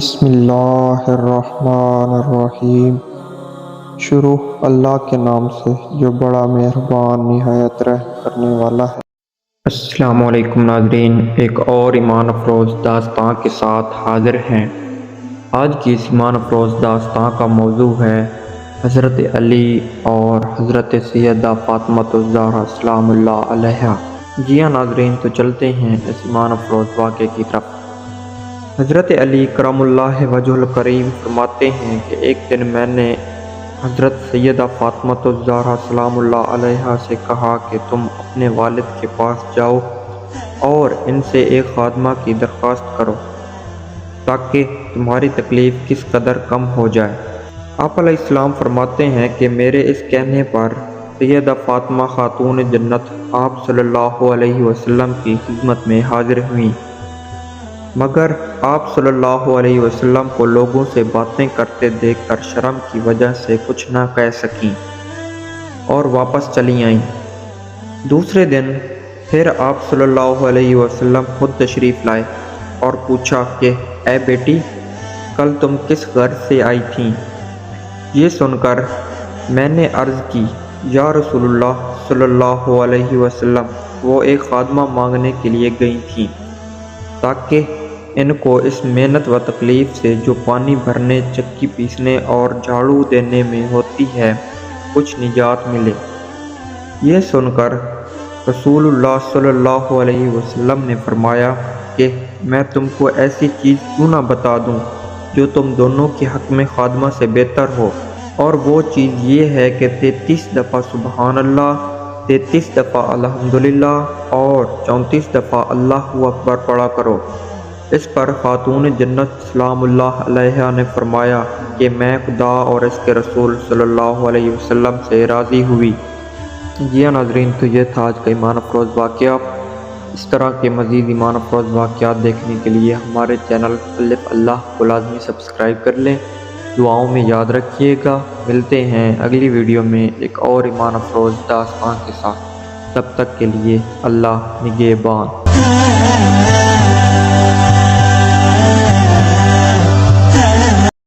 بسم اللہ الرحمن الرحیم۔ شروع اللہ کے نام سے جو بڑا مہربان نہایت رحم کرنے والا ہے۔ السلام علیکم ناظرین، ایک اور ایمان افروز داستان کے ساتھ حاضر ہیں۔ آج کی اس ایمان افروز داستان کا موضوع ہے حضرت علی اور حضرت سیدہ فاطمہ الزہرا سلام اللہ علیہا۔ جی ہاں ناظرین، تو چلتے ہیں اس ایمان افروز واقعے کی طرف۔ حضرت علی کرم اللہ وجہ الکریم فرماتے ہیں کہ ایک دن میں نے حضرت سیدہ فاطمہ الزہرا سلام اللہ علیہا سے کہا کہ تم اپنے والد کے پاس جاؤ اور ان سے ایک خادمہ کی درخواست کرو تاکہ تمہاری تکلیف کس قدر کم ہو جائے۔ آپ علیہ السلام فرماتے ہیں کہ میرے اس کہنے پر سیدہ فاطمہ خاتون جنت آپ صلی اللہ علیہ وسلم کی خدمت میں حاضر ہوئیں، مگر آپ صلی اللہ علیہ وسلم کو لوگوں سے باتیں کرتے دیکھ کر شرم کی وجہ سے کچھ نہ کہہ سکیں اور واپس چلی آئیں۔ دوسرے دن پھر آپ صلی اللہ علیہ وسلم خود تشریف لائے اور پوچھا کہ اے بیٹی، کل تم کس غرض سے آئی تھیں؟ یہ سن کر میں نے عرض کی، یا رسول اللہ صلی اللہ علیہ وسلم، وہ ایک خادمہ مانگنے کے لیے گئی تھیں تاکہ ان کو اس محنت و تکلیف سے جو پانی بھرنے، چکی پیسنے اور جھاڑو دینے میں ہوتی ہے کچھ نجات ملے۔ یہ سن کر رسول اللہ صلی اللہ علیہ وسلم نے فرمایا کہ میں تم کو ایسی چیز کیوں نہ بتا دوں جو تم دونوں کے حق میں خادمہ سے بہتر ہو، اور وہ چیز یہ ہے کہ 33 دفعہ سبحان اللہ، 33 دفعہ الحمدللہ اور 34 دفعہ اللہ اکبر پڑھا کرو۔ اس پر خاتون جنت سلام اللہ علیہا نے فرمایا کہ میں خدا اور اس کے رسول صلی اللہ علیہ وسلم سے راضی ہوئی۔ جی ہاں ناظرین، تو یہ تھا آج کا ایمان افروز واقعہ۔ اس طرح کے مزید ایمان افروز واقعات دیکھنے کے لیے ہمارے چینل الف اللہ کو لازمی سبسکرائب کر لیں۔ دعاؤں میں یاد رکھیے گا۔ ملتے ہیں اگلی ویڈیو میں ایک اور ایمان افروز داستان کے ساتھ۔ تب تک کے لیے اللہ نگہبان۔